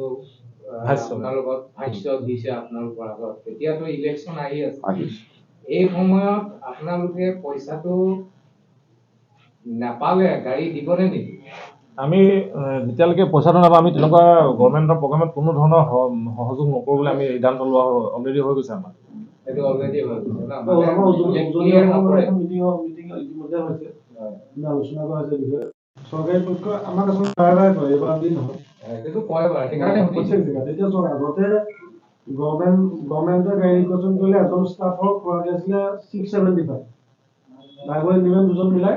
যোনটো আপোনাৰ লগত ভাষ্য দিছে আপোনালোকৰ আগত, তেতিয়াতো ইলেকশ্যন আহি আছে। এই সময়ত আপোনালোকে পইচাটো নাপালে গাড়ী দিবনে নেকি? আমি যেতিয়ালৈকে পইচাটো নাপাওঁ আমি তেনেকুৱা গভৰ্ণমেণ্টৰ প্ৰগ্ৰামত কোনো ধৰণৰ সহযোগ নকৰোঁ বুলি আমি সিদ্ধান্ত লোৱা অলৰেডি হৈ গৈছে আমাৰ। সেইটো অলৰেডি হৈ গৈছে ন? আলোচনা কৰা হৈছে বিষয়ে চৰকাৰী পক্ষ আমাক আচলতে বাৰে কৰে, এইবাৰ দিন নহয়। সেইটো কয় বাৰু, সেইকাৰণে প্ৰত্যেক জেগাত এতিয়া চোৱা আগতে গভৰ্ণমেণ্টে গাড়ী ৰিকুৱেশ্যন কৰিলে এজন ষ্টাফক খোৱাকৈ আছিলে 675, ড্ৰাইভাৰ ইঞ্জিনিয়াৰ দুজন মিলাই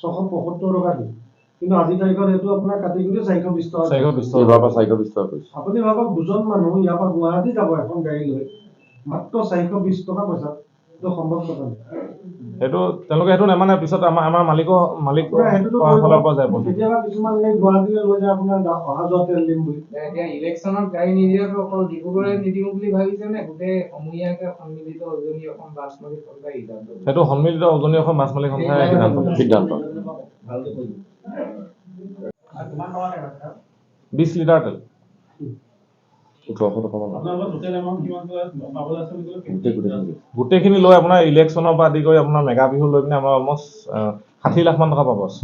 675 টকা দিয়ে। কিন্তু আজিৰ তাৰিখত সেইটো আপোনাৰ কাটি কুটি 420 টকা। 420 টকা কৰিছে। আপুনি ভাবক দুজন মানুহ ইয়াৰ পৰা গুৱাহাটী যাব এখন গাড়ী লৈ, মাত্ৰ 420 টকা পইচা, এইটো সম্ভৱ কথা নহয়। সেইটো তেওঁলোকে সেইটো নামানে, পিছত আমাৰ মালিক ফালৰ পৰা যায়। কেতিয়াবা কিছুমান গাড়ী গুৱাহাটীলৈ লৈ যায় আপোনাৰ অহা যোৱা তেল দিম বুলি। এতিয়া ইলেকশ্যনত গাড়ী নিদিয়াটো অকল ডিব্ৰুগড়ে নিদিম বুলি ভাবিছে নে গোটেই সমূহীয়াকে সন্মিলিত উজনি অসম বাছ মালিক সন্থাই সিদ্ধান্ত? সেইটো সন্মিলিত উজনি অসম বাছ মালিক সন্থাই সিদ্ধান্ত। 20 লিটাৰ তেল 1800 টকা মান। গোটেইখিনি লৈ আপোনাৰ ইলেকশ্যনৰ পৰা আদি কৰি আপোনাৰ মেগা বিহু লৈ পিনে আমাৰ অলমষ্ট 60 লাখ মান টকা পাব আছে।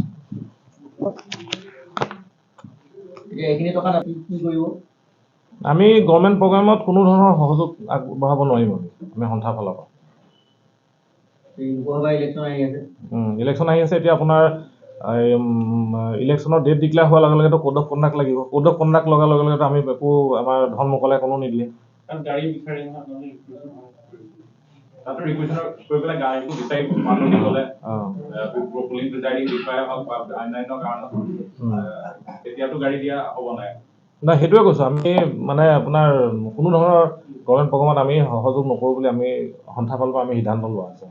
এইখিনি টকা কি কৰিব? আমি গভৰ্ণমেণ্ট প্ৰগ্ৰামত কোনো ধৰণৰ সহযোগ আগবঢ়াব নোৱাৰিম আমি সন্থাৰ ফালৰ পৰা। ইলেকশ্যন আহি আছে এতিয়া আপোনাৰ ইলেকশ্যনৰ ডেট ডিক্লেয়াৰ হোৱাৰ লগে লগেতো কোড অফ কণ্ডাক্ট লাগিব। কোড অফ কণ্ডাক্ট লগাৰ লগে লগেতো আমি একো আমাৰ ধন মোকলাই কোনো নিদিয়ে। গাড়ী বিচাৰি তাতো ৰিকুৱেশ্যন কৰি পেলাই গাড়ীটো বিচাৰি মানুহ গ'লে পুলিং প্ৰিজাইডিং বিষয়া হওক বা অন্যান্য কাৰণত তেতিয়াতো গাড়ী দিয়া হ'ব নাই। নাই সেইটোৱে কৈছোঁ, আমি মানে আপোনাৰ কোনো ধৰণৰ গভৰ্ণমেণ্ট প্ৰগ্ৰামত আমি সহযোগ নকৰোঁ বুলি আমি সন্থাৰ ফালৰ পৰা আমি সিদ্ধান্ত লোৱা আছে।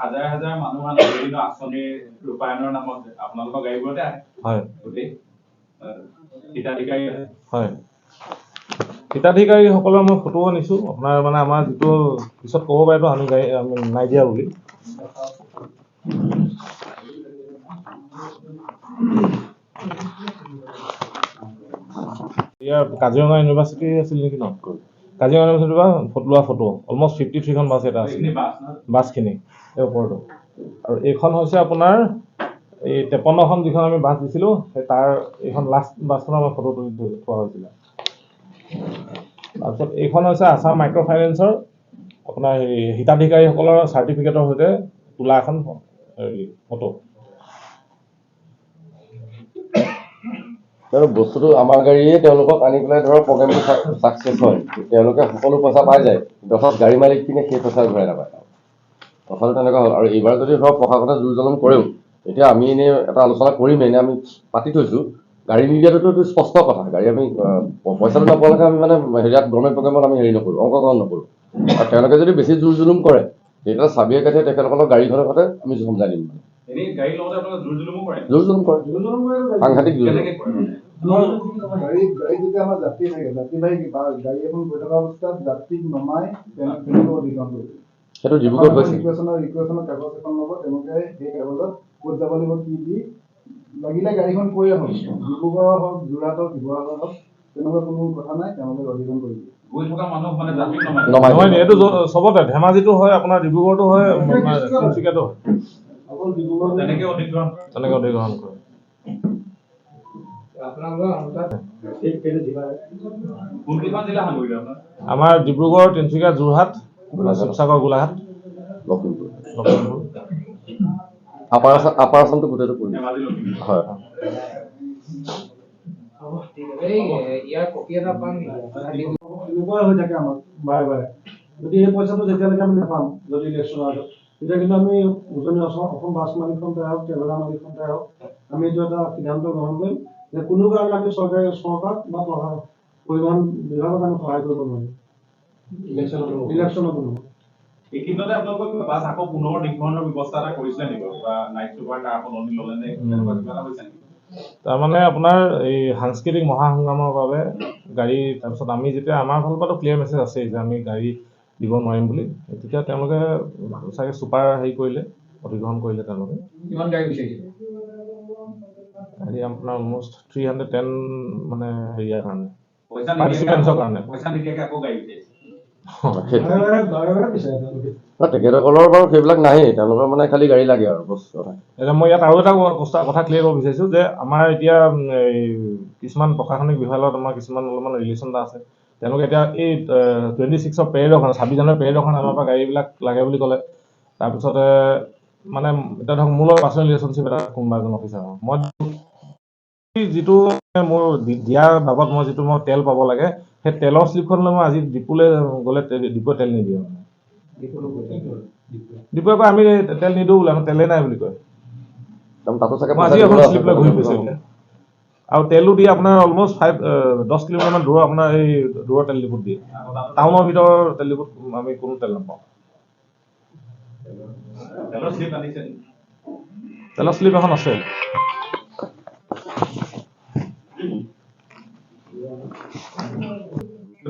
হাজাৰ হাজাৰ মানুহ বিভিন্ন আঁচনিৰ ৰূপায়ণৰ নামত আপোনালোকৰ গাড়ীবোৰতে আহে। হয়, গোটেই হিতাধিকাৰী হয়, হিতাধিকাৰীসকলৰ মই ফটোও আনিছোঁ আপোনাৰ, মানে আমাৰ যিটো পিছত ক'ব পাৰেতো আমি নাই দিয়া বুলি। ইয়াৰ কাজিৰঙা ইউনিভাৰ্চিটি আছিল নেকি ন? কাজিৰঙা ইউনিভাৰ্চিটিৰ পৰা লোৱা ফটো অলমষ্ট 53খন বাছ এটা আছিল বাছখিনি এই ওপৰতো। আৰু এইখন হৈছে আপোনাৰ এই 53খন যিখন আমি বাছ দিছিলোঁ সেই তাৰ এইখন লাষ্ট বাছখনৰ আমাৰ ফটো তুলি থোৱা হৈছিলে। তাৰপিছত এইখন হৈছে আছাম মাইক্ৰ' ফাইনেন্সৰ আপোনাৰ হেৰি হিতাধিকাৰীসকলৰ চাৰ্টিফিকেটৰ সৈতে তোলা এখন হেৰি ফটো। বস্তুটো আমাৰ গাড়ীয়ে তেওঁলোকক আনি পেলাই ধৰক প্ৰগ্ৰেমটো ছাকচেছ হয়, তেওঁলোকে সকলো পইচা পাই যায়, অৰ্থাৎ গাড়ী মালিকখিনিয়ে সেই পইচা ঘূৰাই নাপায়। কথাটো তেনেকুৱা হ'ল। আৰু এইবাৰ যদি ধৰক প্ৰশাসনে জোৰ জলম কৰেও, এতিয়া আমি এনেই এটা আলোচনা কৰিমেই, এনেই আমি পাতি থৈছোঁ, গাড়ী নিদিয়াটোতো এইটো স্পষ্ট কথা। গাড়ী আমি পইচাটো নাপালেহে আমি মানে হেৰিয়াত গভৰ্ণমেণ্ট প্ৰগ্ৰেমত আমি হেৰি নকৰোঁ, অংশগ্ৰহণ নকৰোঁ। আৰু তেওঁলোকে যদি বেছি জোৰ জুলুম কৰে তেতিয়া চাবিয়ে কাঠে তেখেতসকলক গাড়ীখনৰ সৈতে আমি সমজাই দিম। জোৰ জুলুম কৰে, সাংঘাতিক জোৰ জুলুম। গাড়ী যেতিয়া আমাৰ যাত্ৰী থাকে, যাত্ৰীবাহী গাড়ী এখন গৈ থকা অৱস্থাত যাত্ৰীক নমাই অধিগ্ৰহণ কৰিব। সেইটো ডিব্ৰুগড়ত হৈছে। ৰিকুৱেশ্যনৰ কাগজ এখন ল'ব, তেওঁলোকে সেই কাগজত ক'ত যাব লাগিব কি দি লাগিলে গাড়ীখন কৈ আহক, ডিব্ৰুগড় হওক, যোৰহাট হওক, শিৱসাগৰ হওক, তেনেকুৱা কোনো কথা নাই, তেওঁলোকে অধিগ্ৰহণ কৰি দিয়ে। গৈ থকা মানুহ মানে নহয়, এইটো চবতে ধেমাজিতো হয়, আপোনাৰ ডিব্ৰুগড়তো হয়, তিনিচুকীয়াতো হয়। অকল ডিব্ৰুগড় তেনেকে অধিগ্ৰহণ কৰে। আমাৰ ডিব্ৰুগড়, তিনিচুকীয়া, যোৰহাট, শিৱসাগৰ, গোলাঘাট, লখিমপুৰ। আপাৰ আছামটো গোটেইটো কৰি হয়। এনেকুৱাই হৈ থাকে আমাক বাৰে বাৰে। যদি এই পইচাটো যেতিয়ালৈকে আমি নাপাম, যদি ইলেকশ্যন আগত, তেতিয়া কিন্তু আমি উজনি অসম বাছ মালিক সন্থাই হওক, ট্ৰেভেলাৰ মালিক সন্থাই হওক, আমি এইটো এটা সিদ্ধান্ত গ্ৰহণ কৰিম যে কোনো কাৰণে আমি চৰকাৰক বা পৰিবহণ বিভাগক আমি সহায় কৰিব নোৱাৰিম ইলেকশ্যনতো নহয়। এইখিনিতে আপোনালোকক বাছ আকৌ পুনৰ দিগ্বৰণৰ ব্যৱস্থা এটা কৰিছিলে নেকি বা নাইট চুপাৰ তাৰ সলনি ল'লে নে তেনেকুৱা কিবা এটা হৈছে নেকি? তাৰমানে আপোনাৰ এই সাংস্কৃতিক মহাসংগ্ৰামৰ বাবে গাড়ী, তাৰপিছত আমি যেতিয়া আমাৰ ফালৰ পৰাতো ক্লিয়াৰ মেছেজ আছেই যে আমি গাড়ী দিব নোৱাৰিম বুলি, তেতিয়া তেওঁলোকে চাগে চুপাৰ হেৰি কৰিলে, অধিগ্ৰহণ কৰিলে তেওঁলোকে। কিমান গাড়ী বিচাৰিছিলে? আপোনাৰ অলমষ্ট 310 মানে হেৰিয়াৰ কাৰণে। পাৰ্টিচিপেণ্টছৰ কাৰণে। পইচা নিদিয়াকে আকৌ গাড়ী উঠাইছে। বাৰে বাৰে বিচাৰে তেওঁলোকে। তেখেতসকলৰ বাৰু সেইবিলাক নাহেই, তেওঁলোকৰ মানে খালি গাড়ী লাগে আৰু বস্তু কথা। এতিয়া মই ইয়াত আৰু এটা কথা ক্লিয়াৰ কৰিব বিচাৰিছোঁ যে আমাৰ এতিয়া এই কিছুমান প্ৰশাসনিক বিভাগৰ লগত আমাৰ কিছুমান অলপমান ৰিলেশ্যন এটা আছে। তেওঁলোকে এতিয়া এই 26 পেৰেডৰ কাৰণে 26 জানুৱাৰী পেৰেডৰ কাৰণে আমাৰ পৰা গাড়ীবিলাক লাগে বুলি ক'লে। তাৰপিছতে মানে এতিয়া ধৰক মোৰ লগত পাৰ্চনেল ৰিলেশ্যনশ্বিপ এটা কোনোবা এজন অফিচাৰ, মই যিটো মোৰ দিয়াৰ বাবদ মই যিটো মই তেল পাব লাগে, সেই তেলৰ শ্লিপখন মই আজি ডিপুলৈ গ'লে ডিপুৱে তেল নিদিয়ে মানে। ডিপুৱে কয় আমি তেল নিদিওঁ বোলে, আমাৰ তেলেই নাই বুলি কয়। তাতো চাগে মই আজি এখন শ্লিপ লৈ ঘূৰি ফুৰিছোঁ এতিয়া। আৰু তেলো দিয়ে আপোনাৰ অলমষ্ট 10 কিলোমিটাৰমান দূৰৰ আপোনাৰ এই দূৰৰ তেল ডিপুত দিয়ে। টাউনৰ ভিতৰৰ তেল ডিপুত আমি কোনো তেল নাপাওঁ। তেলৰ শ্লিপ আনিছে নেকি? তেলৰ শ্লিপ এখন আছে।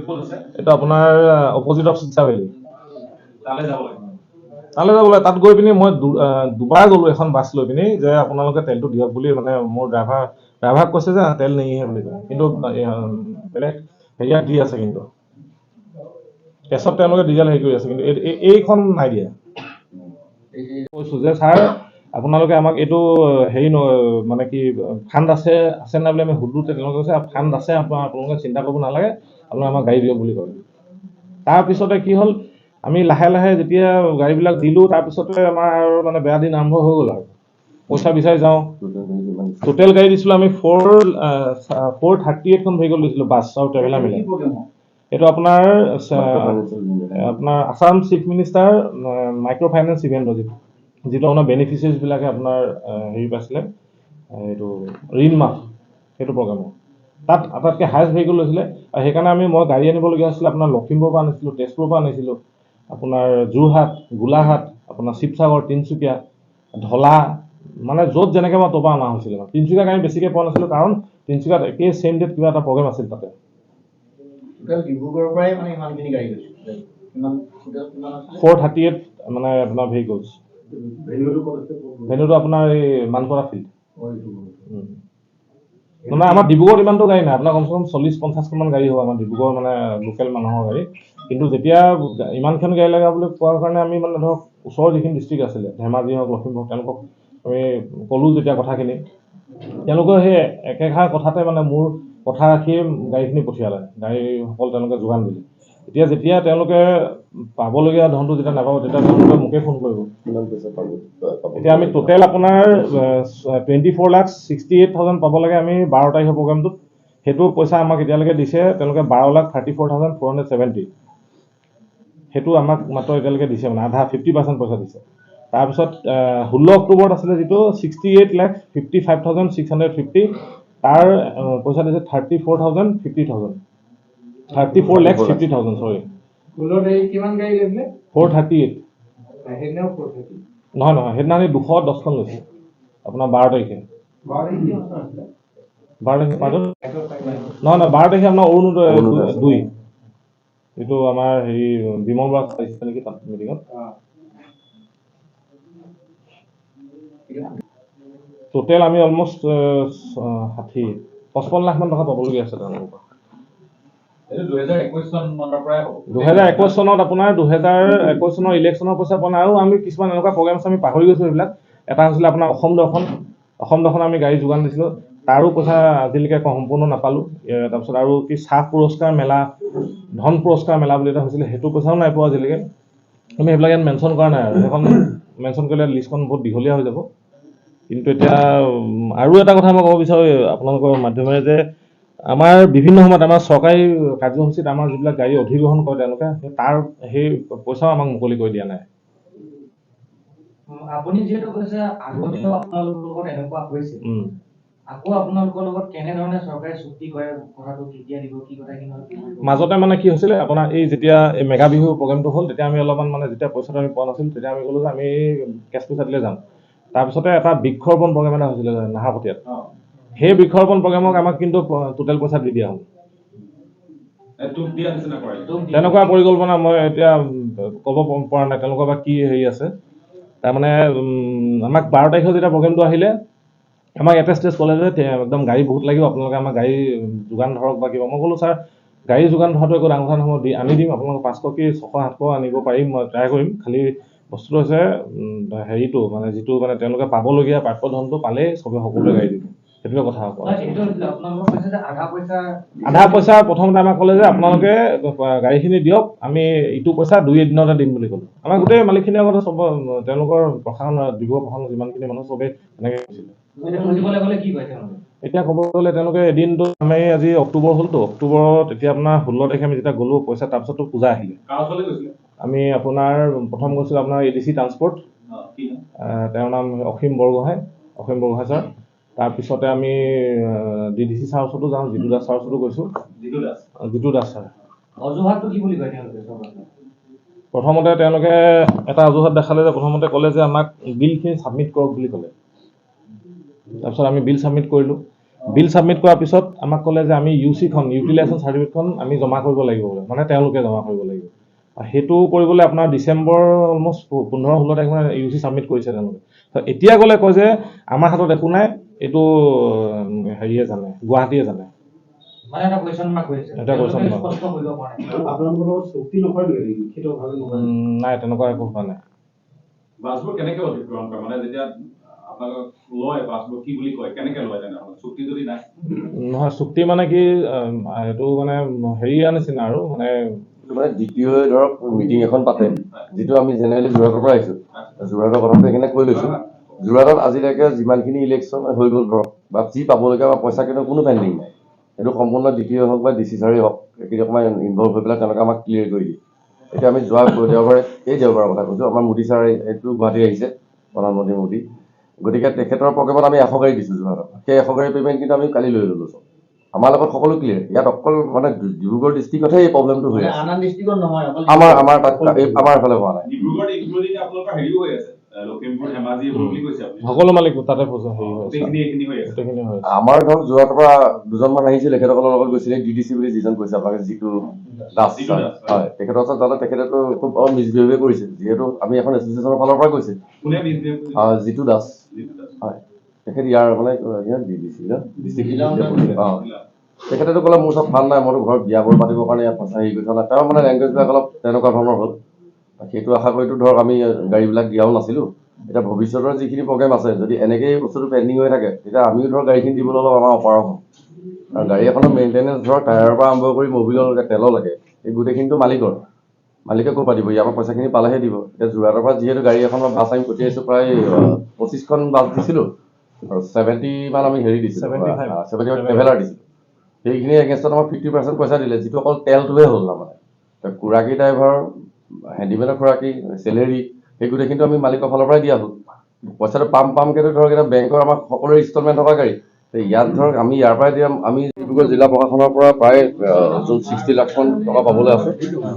ক'ত আছে? এইটো আপোনাৰ অপজিট অফ চিচাভেলি। তালৈ যাব লাগে। তালৈ যাবলৈ তাত গৈ পিনি মই দুবাৰ গ'লোঁ এখন বাছ লৈ পিনি যে আপোনালোকে তেলটো দিয়ক বুলি, মানে মোৰ ড্ৰাইভাৰক কৈছে যে তেল নিয়ে বুলি কয়, কিন্তু বেলেগ হেৰিয়াত দি আছে, কিন্তু কেছত তেওঁলোকে ডিজেল হেৰি কৰি আছে, কিন্তু এইখন নাই দিয়া। কৈছোঁ যে ছাৰ আপোনালোকে আমাক এইটো হেৰি মানে কি ফাণ্ড আছে নাই বুলি আমি সুধোঁতে তেওঁলোকে কৈছে ফাণ্ড আছে, আপোনালোকে চিন্তা কৰিব নালাগে, আপোনালোকে আমাক গাড়ী দিয়ক বুলি কয়। তাৰপিছতে কি হ'ল, আমি লাহে লাহে যেতিয়া গাড়ীবিলাক দিলোঁ, তাৰপিছতে আমাৰ আৰু মানে বেয়া দিন আৰম্ভ হৈ গ'ল আৰু পইচা বিচাৰি যাওঁ। টোটেল গাড়ী দিছিলোঁ আমি 438খন ভেহিকল দিছিলোঁ, বাছ আৰু ট্ৰেভেলাৰ মিলাই। এইটো আপোনাৰ Assam chief minister micro' finance event, যিটো আপোনাৰ বেনিফিচিয়াৰীবিলাকে আপোনাৰ হেৰি পাইছিলে, এইটো ঋণ মাফ, সেইটো প্ৰগ্ৰামৰ তাত আটাইতকৈ হায়েষ্ট ভেহিকল লৈছিলে। আৰু সেইকাৰণে মই গাড়ী আনিবলগীয়া হৈছিলে, আপোনাৰ লখিমপুৰৰ পৰা আনিছিলোঁ, তেজপুৰৰ পৰা আনিছিলোঁ, আপোনাৰ যোৰহাট, গোলাঘাট, আপোনাৰ শিৱসাগৰ, তিনিচুকীয়া, ঢলা, মানে য'ত যেনেকৈ মই ত'ৰ পৰা অনা হৈছিলে। তিনিচুকীয়াত আমি বেছিকৈ পোৱা নাছিলোঁ, কাৰণ তিনিচুকীয়াত একেই ছেইম ডেট কিবা এটা প্ৰগ্ৰেম আছিল তাতে। ডিব্ৰুগড়ৰ পৰাই মানে ইমানখিনি গাড়ী গৈছে। 438 মানে আপোনাৰ ভেহিকলছ। ভেন্যুটো আপোনাৰ এই মানপৰা ফিল্ড। মানে আমাৰ ডিব্ৰুগড়ত ইমানটো গাড়ী নাই, আপোনাৰ কমচে কম 40-50খনমান গাড়ী হ'ব আমাৰ ডিব্ৰুগড় মানে লোকেল মানুহৰ গাড়ী। কিন্তু যেতিয়া ইমানখন গাড়ী লগা বুলি কোৱাৰ কাৰণে আমি মানে ধৰক ওচৰৰ যিখিনি ডিষ্ট্ৰিক্ট আছিলে, ধেমাজি হওক, লখিমপুৰ, তেওঁলোকক আমি ক'লোঁ যেতিয়া কথাখিনি, তেওঁলোকে সেই একেষাৰ কথাতে মানে মোৰ কথা ৰাখিয়ে গাড়ীখিনি পঠিয়ালে, গাড়ীসকল তেওঁলোকে যোগান দিলে। যেতিয়া তেওঁলোকে পাবলগীয়া ধনটো যেতিয়া নাপাব, তেতিয়া তেওঁলোকে মোকে ফোন কৰিব। এতিয়া আমি টোটেল আপোনাৰ 24,68,000 পাব লাগে আমি 12 তাৰিখৰ প্ৰগ্ৰামটোত। সেইটো পইচা আমাক এতিয়ালৈকে দিছে তেওঁলোকে 12,34,470। সেইটো আমাক মাত্ৰ এতিয়ালৈকে দিছে, মানে আধা 50% পইচা দিছে। তাৰপিছত 16 অক্টোবৰত আছিলে যিটো 68,55,650, তাৰ পইচা দিছে 34,50,000, 34,50,000, চৰি। 16 তাৰিখ কিমান গাড়ী লৈছিলে? 438। সেইদিনাও 430। নহয়, সেইদিনা আমি 210খন লৈছোঁ আপোনাৰ 12 তাৰিখে। 12 তাৰিখ কিমান আছিলে? 12 তাৰিখে নহয়, 12 তাৰিখে আপোনাৰ অৰুণোদয় 2। এইটো আমাৰ হেৰি বিমল বৰা আহিছিলে নেকি তাত মিটিঙত। টোটেল আমি অলমষ্ট 55 লাখমান টকা পাবলগীয়া আছে তেওঁলোকৰ পৰা। 2021 চনৰ পৰাই হ'ব। 2021 চনত আপোনাৰ 2021 চনৰ ইলেকশ্যনৰ পইচা পোৱা নাই, আৰু আমি কিছুমান এনেকুৱা প্ৰগ্ৰেম আছে আমি পাহৰি গৈছোঁ সেইবিলাক। এটা হৈছিলে আপোনাৰ অসম দৰ্শন আমি গাড়ী যোগান দিছিলোঁ, তাৰো পইচা আজিলৈকে সম্পূৰ্ণ নাপালোঁ। তাৰপিছত আৰু কি চাহ পুৰস্কাৰ মেলা, ধন পুৰস্কাৰ মেলা বুলি এটা হৈছিলে, সেইটো পইচাও নাই পোৱা আজিলৈকে। আমি সেইবিলাক ইয়াত মেনশ্যন কৰা নাই, আৰু সেইখন মেনশ্যন কৰিলে লিষ্টখন বহুত দীঘলীয়া হৈ যাব। কিন্তু এতিয়া আৰু এটা কথা মই ক'ব বিচাৰোঁ আপোনালোকৰ মাধ্যমেৰে, যে আমাৰ বিভিন্ন সময়ত আমাৰ চৰকাৰী কাৰ্যসূচীত আমাৰ যিবিলাক গাড়ী অধিগ্ৰহণ কৰে তেওঁলোকে, সেই পইচাও আমাক মুকলি কৰি দিয়া নাই। আপুনি যিহেতু কৈছে আগতেও আপোনালোকৰ লগত এনেকুৱা হৈছে, আকৌ আপোনালোকৰ লগত কেনেধৰণে চৰকাৰে চুক্তি কৰে, কথাটো কেতিয়া দিব, কি কথা মাজতে মানে কি হৈছিলে আপোনাৰ এই যেতিয়া এই মেগা বিহু প্ৰগ্ৰেমটো হ'ল, তেতিয়া আমি অলপমান মানে যেতিয়া পইচাটো আমি পোৱা নাছিলোঁ, তেতিয়া আমি ক'লোঁ যে আমি কেছ পইচা দিলে যাম। তাৰপিছতে এটা বৃক্ষৰোপণ প্ৰগ্ৰেম এটা হৈছিলে নাহৰকটীয়াত, সেই বৃক্ষৰোপণ প্ৰগ্ৰেমক আমাক কিন্তু টোটেল পইচা দি দিয়া হ'ল। তেনেকুৱা পৰিকল্পনা মই এতিয়া ক'ব পৰা নাই, তেওঁলোকৰ বা কি হেৰি আছে। তাৰমানে আমাক 12 তাৰিখৰ যেতিয়া প্ৰগ্ৰেমটো আহিলে, আমাক এটেষ্টেজ ক'লে যে একদম গাড়ী বহুত লাগিব, আপোনালোকে আমাৰ গাড়ী যোগান ধৰক বা কিবা। মই ক'লোঁ ছাৰ গাড়ী যোগান ধৰাটো একো ডাঙৰ কথা নহয়, আনি দিম আপোনালোকক 500 কি 600-700 আনিব পাৰিম, মই ট্ৰাই কৰিম। খালি বস্তুটো হৈছে হেৰিটো মানে যিটো মানে তেওঁলোকে পাবলগীয়া প্ৰাপ্য ধনটো পালেই সকলোৱে গাড়ী দিব, সেইটোৱে কথা হ'ব। আধা পইচা প্ৰথমতে আমাক ক'লে যে আপোনালোকে গাড়ীখিনি দিয়ক, আমি ইটো পইচা 2 এদিনতে দিম বুলি ক'লো। আমাৰ গোটেই মালিকখিনিৰ আগতে চব তেওঁলোকৰ প্ৰশাসন ডিব্ৰুগড় প্ৰশাসন যিমানখিনি মানুহ চবেই এনেকৈ কৈছিলে। এতিয়া ক'ব গ'লে তেওঁলোকে এদিনটো আমি আজি অক্টোবৰ হ'লতো, অক্টোবৰত এতিয়া আপোনাৰ 16 তাৰিখে আমি যেতিয়া গ'লো পইচা, তাৰপিছতো পূজা আহিলে। আমি আপোনাৰ প্ৰথম গৈছিলোঁ আপোনাৰ ADC ট্ৰান্সপৰ্ট, তেওঁৰ নাম অসীম বৰগোহাঁই ছাৰ। তাৰপিছতে আমি DDC ছাৰ ওচৰতো যাওঁ, জিতু দাস ছাৰ ওচৰতো গৈছোঁ। জিতু দাস ছাৰ অজুহাতটো কি বুলি কয় তেওঁলোকে? প্ৰথমতে তেওঁলোকে এটা অজুহাত দেখালে যে প্ৰথমতে ক'লে যে আমাক বিলখিনি ছাবমিট কৰক বুলি ক'লে। তাৰপিছত আমি বিল ছাবমিট কৰিলোঁ। বিল ছাবমিট কৰাৰ পিছত আমাক ক'লে যে আমি UC-খন ইউটিলাইজেশ্যন চাৰ্টিফিকেটখন আমি জমা কৰিব লাগিব, মানে তেওঁলোকে জমা কৰিব লাগিব। সেইটো কৰিবলৈ আপোনাৰ ডিচেম্বৰ অলমষ্ট 15-16 তাৰিখ মানে UC ছাবমিট কৰিছে তেওঁলোকে। এতিয়া গ'লে কয় যে আমাৰ হাতত একো নাই, এইটো হেৰিয়ে জানে, গুৱাহাটীয়ে জানে। এটা কুৱেশ্যন মাৰ্ক কৰিছে। আপোনালোকৰ চুক্তি নকৰে নেকি লিখিতভাৱে নকৰে? নাই, তেনেকুৱা একো হোৱা নাই। বাছবোৰ কেনেকৈ অধিগ্ৰহণ কৰে, মানে যেতিয়া আপোনালোকক লয় বাছবোৰ কি বুলি কয়, কেনেকৈ লয় তেনেহ'লে চুক্তি যদি নাই? নহয়, চুক্তি মানে কি এইটো মানে হেৰিয়া নিচিনা আৰু মানে দ্বিতীয় ধৰক মিটিং এখন পাতে, যিটো আমি জেনেৰেলি যোৰহাটৰ পৰা আহিছোঁ, যোৰহাটৰ কথাটো সেইখিনি কৈ লৈছোঁ। যোৰহাটত আজিলৈকে যিমানখিনি ইলেকশ্যন হৈ গ'ল ধৰক বা যি পাবলগীয়া বা পইচা কিন্তু কোনো পেণ্ডিং নাই। সেইটো সম্পূৰ্ণ DTO হওক বা DC ছাৰেই হওক, এইখিনি অকণমান ইনভল্ভ হৈ পেলাই তেওঁলোকে আমাক ক্লিয়াৰ কৰি দিয়ে। এতিয়া আমি যোৱা দেওবাৰে কথা কৈছোঁ, আমাৰ মোদী ছাৰ এইটো গুৱাহাটী আহিছে, প্ৰধানমন্ত্ৰী মোদী। গতিকে তেখেতৰ প্ৰগ্ৰেমত আমি 100 গাড়ী দিছোঁ যোৰহাটত। সেই 100 গাড়ী পে'মেণ্ট কিন্তু আমি কালি লৈ ল'লোঁ চব। আমাৰ লগত সকলো ক্লিয়াৰ। ইয়াত অকল মানে ডিব্ৰুগড় ডিষ্ট্ৰিক্টতহে এই প্ৰব্লেমটো হৈ আছে। আমাৰ তাত আমাৰ ফালে হোৱা নাই। সকলো মালিক তাতে আমাৰ ধৰক যোৰহাটৰ পৰা দুজনমান আহিছিল, তেখেতসকলৰ লগত গৈছিলে DDC বুলি যিজন কৈছে আপোনালোকে, জিতু দাস হয়। তেখেতৰ ওচৰত যাতে তেখেতেতো খুব মিছবিহেভিয়াৰ কৰিছে, যিহেতু আমি এখন এছ'চিয়েশ্যনৰ ফালৰ পৰা কৈছে। জিতু দাস হয়, তেখেত ইয়াৰ মানে DDC তেখেতেতো ক'লে মোৰ চব ভাল নাই, মইতো ঘৰত বিয়া বাৰু পাতিবৰ কাৰণে ইয়াত পইচা হেৰি কৰি থোৱা নাই। তেওঁৰ মানে লেংগুৱেজবিলাক অলপ তেনেকুৱা ধৰণৰ হ'ল। সেইটো আশা কৰিতো ধৰক আমি গাড়ীবিলাক দিয়াও নাছিলোঁ। এতিয়া ভৱিষ্যতৰ যিখিনি প্ৰগ্ৰেম আছে, যদি এনেকেই বস্তুটো পেণ্ডিং হৈ থাকে, তেতিয়া আমিও ধৰক গাড়ীখিনি দিবলৈ অলপ আমাৰ অপাৰগ হ'ম। আৰু গাড়ী এখনৰ মেইনটেনেঞ্চ ধৰক টায়াৰৰ পৰা আৰম্ভ কৰি মবিললৈকে তেললৈকে এই গোটেইখিনিতো মালিকে ক'ৰ পৰা দিব, ইয়াৰ পৰা পইচাখিনি পালেহে দিব। এতিয়া যোৰহাটৰ পৰা যিহেতু গাড়ী এখনৰ বাছ আমি পঠিয়াইছোঁ, প্ৰায় 25খন বাছ দিছিলোঁ আৰু 70 মান আমি হেৰি দিছিলোঁ, 75 ট্ৰেভেলাৰ দিছিলোঁ। সেইখিনি এগেইনষ্টত আমাৰ 50% পইচা দিলে, যিটো অকল তেলটোৱে হ'ল তাৰমানে। খুৰাকী ড্ৰাইভাৰ, হেণ্ডিমেনৰ খুৰাকী, চেলেৰী, সেই গোটেইখিনিতো আমি মালিকৰ ফালৰ পৰাই দিয়া হ'ল। পইচাটো পামকেতো ধৰক এতিয়া বেংকৰ আমাক সকলোৰে ইনষ্টলমেণ্ট থকা গাড়ী। ইয়াত ধৰক আমি ইয়াৰ পৰাই দিয়া, আমি ডিব্ৰুগড় জিলা প্ৰশাসনৰ পৰা প্ৰায় 60 লাখ মান টকা পাবলৈ আছে।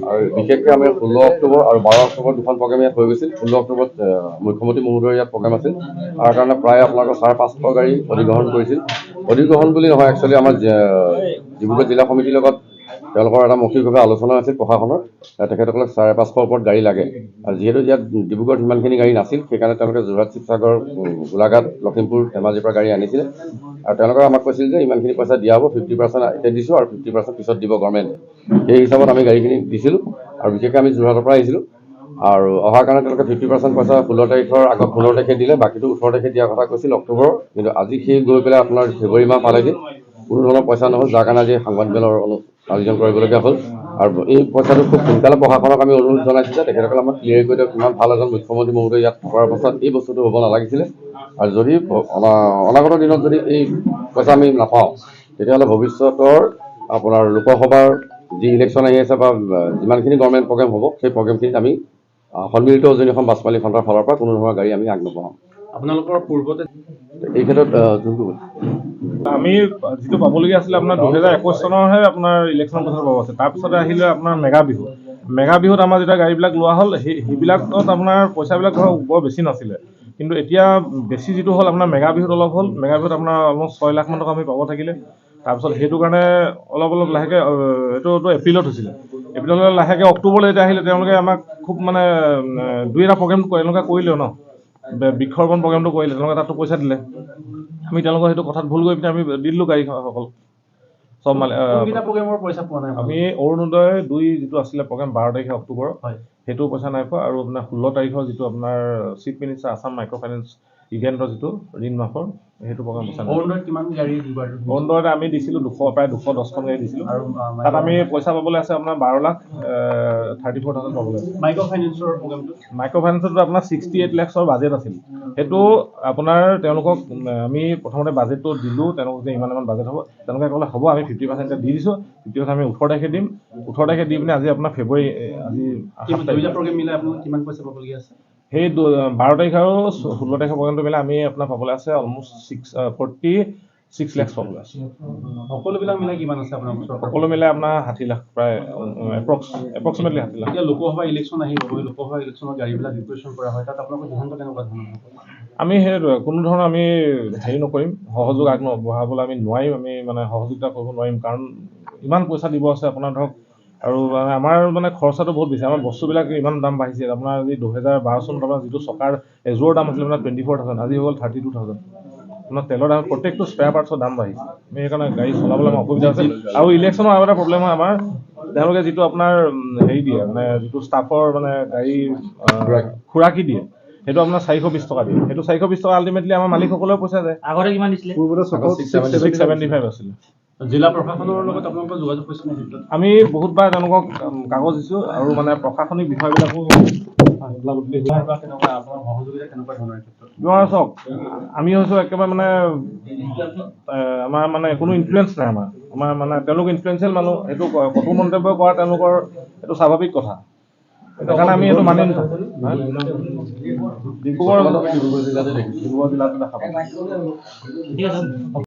আৰু বিশেষকৈ আমি 16 অক্টোবৰ আৰু 12 অক্টোবৰ দুখন প্ৰগ্ৰেম ইয়াত হৈ গৈছিল। 16 অক্টোবৰত মুখ্যমন্ত্ৰী মহোদয়ৰ ইয়াত প্ৰগ্ৰেম আছিল। তাৰ কাৰণে প্ৰায় আপোনালোকৰ 550 গাড়ী অধিগ্ৰহণ কৰিছিল। অধিগ্ৰহণ বুলি নহয়, একচুৱেলি আমাৰ ডিব্ৰুগড় জিলা সমিতিৰ লগত তেওঁলোকৰ এটা মৌখিকভাৱে আলোচনা আছিল প্ৰশাসনৰ। তেখেতসকলক 550 ওপৰত গাড়ী লাগে। আৰু যিহেতু ইয়াত ডিব্ৰুগড়ত সিমানখিনি গাড়ী নাছিল, সেইকাৰণে তেওঁলোকে যোৰহাট, শিৱসাগৰ, গোলাঘাট, লখিমপুৰ, ধেমাজিৰ পৰা গাড়ী আনিছিলে। আৰু তেওঁলোকে আমাক কৈছিল যে ইমানখিনি পইচা দিয়া হ'ব, 50% এতিয়া দিছোঁ আৰু 50% পিছত দিব গভৰ্ণমেণ্টে। সেই হিচাপত আমি গাড়ীখিনি দিছিলোঁ। আৰু বিশেষকৈ আমি যোৰহাটৰ পৰা আহিছিলোঁ। আৰু অহাৰ কাৰণে তেওঁলোকে 50% পইচা 16 তাৰিখৰ আগত 15 তাৰিখে দিলে, বাকীটো 18 তাৰিখে দিয়াৰ কথা কৈছিল অক্টোবৰ। কিন্তু আজি সেই গৈ পেলাই আপোনাৰ ফেব্ৰুৱাৰী মাহ পালেগৈ, কোনো ধৰণৰ পইচা নহ'ল, যাৰ কাৰণে আজি সাংবাদিকৰ আয়োজন কৰিবলগীয়া হ'ল। আৰু এই পইচাটো খুব সোনকালে প্ৰশাসনক আমি অনুৰোধ জনাইছোঁ যে তেখেতসকলে আমাক ক্লিয়াৰ কৰি দিয়ক। ইমান ভাল এজন মুখ্যমন্ত্ৰী মহোদয় ইয়াত থকাৰ অৱস্থাত এই বস্তুটো হ'ব নালাগিছিলে। আৰু যদি অনাগত দিনত যদি এই পইচা আমি নাপাওঁ, তেতিয়াহ'লে ভৱিষ্যতৰ আপোনাৰ লোকসভাৰ যি ইলেকশ্যন আহি আছে বা যিমানখিনি গভৰ্ণমেণ্ট প্ৰগ্ৰেম হ'ব, সেই প্ৰগ্ৰেমখিনিত আমি সন্মিলিত উজনি অসম বাছ মালিক সন্থাৰ ফালৰ পৰা কোনো ধৰণৰ গাড়ী আমি আগনবঢ়াম। আপোনালোকৰ পূৰ্বতে এই ক্ষেত্ৰত যোনটো আমি যিটো পাবলগীয়া আছিলে আপোনাৰ 2021 চনৰহে আপোনাৰ ইলেকশ্যন পইচা পাব আছে। তাৰপিছতে আহিলে আপোনাৰ মেগা বিহু। মেগা বিহুত আমাৰ যেতিয়া গাড়ীবিলাক লোৱা হ'ল, সেইবিলাকত আপোনাৰ পইচাবিলাক ধৰক বৰ বেছি নাছিলে। কিন্তু এতিয়া বেছি যিটো হ'ল আপোনাৰ মেগা বিহুত অলপ হ'ল। মেগা বিহুত আপোনাৰ অলমষ্ট 6 লাখ মান টকা আমি পাব থাকিলে। তাৰপিছত সেইটো কাৰণে অলপ লাহেকৈ এইটোতো এপ্ৰিলত হৈছিলে। এপ্ৰিললৈ লাহেকৈ অক্টোবৰলৈ যেতিয়া আহিলে, তেওঁলোকে আমাক খুব মানে 2-এটা প্ৰগ্ৰেম এনেকুৱা কৰিলে ন, বৃক্ষৰোপণ প্ৰগ্ৰেমটো কৰিলে, তেওঁলোকে তাতো পইচা দিলে। আমি তেওঁলোকৰ সেইটো কথাত ভুল কৰি পিনে আমি দি দিলোঁ গাড়ীসকল। চ' চব কোনকেইটা প্ৰগ্ৰেমৰ পইচা পোৱা নাই আমি অৰুণোদয় 2 যিটো আছিলে প্ৰগ্ৰেম 12 তাৰিখে অক্টোবৰ হয় সেইটো পইচা নাই পোৱা আৰু আপোনাৰ 16 তাৰিখৰ যিটো আপোনাৰ chief minister Assam micro' finance ইভেণ্টৰ যিটো ঋণ মাফৰ সেইটো প্ৰগ্ৰেম পইচা নাই অৰুণোদয়ত কিমান গাড়ী দিবাৰ অৰুণোদয়ত আমি দিছিলোঁ প্ৰায় 210খন গাড়ী দিছিলোঁ আৰু তাত আমি পইচা পাবলৈ আছে আপোনাৰ 12,34,000 পাবলৈ আছে মাইক্ৰ' ফাইনেন্সৰ প্ৰগ্ৰেমটো মাইক্ৰ' ফাইনেন্সত আপোনাৰ 68 lakhsৰ বাজেট আছিল সেইটো আপোনাৰ তেওঁলোকক আমি প্ৰথমতে বাজেটটো দিলোঁ তেওঁলোকক যে ইমান বাজেট হ'ব তেওঁলোকে ক'লে হ'ব আমি 50% দি দিছোঁ 50% আমি 18 তাৰিখে দিম 18 তাৰিখে দি পিনে আজি আপোনাৰ ফেব্ৰুৱাৰী আজি 7 তাৰিখ দুইটা প্ৰগ্ৰেম মিলাই আপোনালোক কিমান পইচা পাবলগীয়া আছে সেই 12 তাৰিখ আৰু 16 তাৰিখৰ প্ৰগ্ৰেমটো মিলাই আমি আপোনাৰ পাবলৈ আছে অলমষ্ট 46 lakhs পাবলৈ আছে সকলোবিলাক মিলাই কিমান আছে আপোনাৰ ওচৰত সকলো মিলাই আপোনাৰ 60 লাখ প্ৰায় এপ্ৰক্সিমেটলি 60 লাখ এতিয়া লোকসভা ইলেকশ্যন আহিব এই লোকসভা ইলেকশ্যনৰ গাড়ীবিলাক ৰিকুৱেশ্যন কৰা হয় তাত আপোনালোকৰ সিদ্ধান্ত কেনেকুৱা ধৰণৰ আমি সেইটোৱে কোনো ধৰণৰ আমি হেৰি নকৰিম সহযোগ আগবঢ়াবলৈ আমি নোৱাৰিম আমি মানে সহযোগিতা কৰিব নোৱাৰিম কাৰণ ইমান পইচা দিব আছে আপোনাৰ ধৰক আৰু মানে আমাৰ মানে খৰচাটো বহুত বেছি আমাৰ বস্তুবিলাক ইমান দাম বাঢ়িছে আপোনাৰ আজি 2012 চনত আপোনাৰ যিটো চকাৰ এযোৰৰ দাম আছিলে আপোনাৰ 24,000 আজি হৈ গ'ল 32,000 আপোনাৰ তেলৰ দাম প্ৰত্যেকটো স্পেয়াৰ পাৰ্টছৰ দাম বাঢ়িছে আমি সেইকাৰণে গাড়ী চলাবলৈ আমাৰ অসুবিধা আছে আৰু ইলেকশ্যনৰ আৰু এটা প্ৰব্লেম হয় আমাৰ তেওঁলোকে যিটো আপোনাৰ হেৰি দিয়ে মানে যিটো ষ্টাফৰ মানে গাড়ী খুৰাকি দিয়ে সেইটো আপোনাৰ 420 টকা দিয়ে সেইটো 420 টকা আল্টিমেটলি আমাৰ মালিকসকলেও পইচা যায় আগতে কিমান দিছিলে পূৰ্বতে 675 আছিলে জিলা প্ৰশাসনৰ লগত আপোনালোকৰ যোগাযোগ হৈছে নে ক্ষেত্ৰত আমি বহুতবাৰ তেওঁলোকক কাগজ দিছোঁ আৰু মানে প্ৰশাসনিক বিষয়বিলাকো কেনেকুৱা আপোনাৰ সহযোগিতা কেনেকুৱা ধৰণৰ ক্ষেত্ৰত চাওক আমি হৈছোঁ একেবাৰে মানে আমাৰ মানে কোনো ইনফ্লুৱেঞ্চ নাই আমাৰ মানে তেওঁলোক ইনফ্লুৱেঞ্চিয়েল মানুহ সেইটো কটু মন্তব্য কৰা তেওঁলোকৰ এইটো স্বাভাৱিক কথা সেইকাৰণে আমি এইটো মানি নাথাকোঁ ডিব্ৰুগড় জিলাতে দেখা পাওঁ ঠিক আছে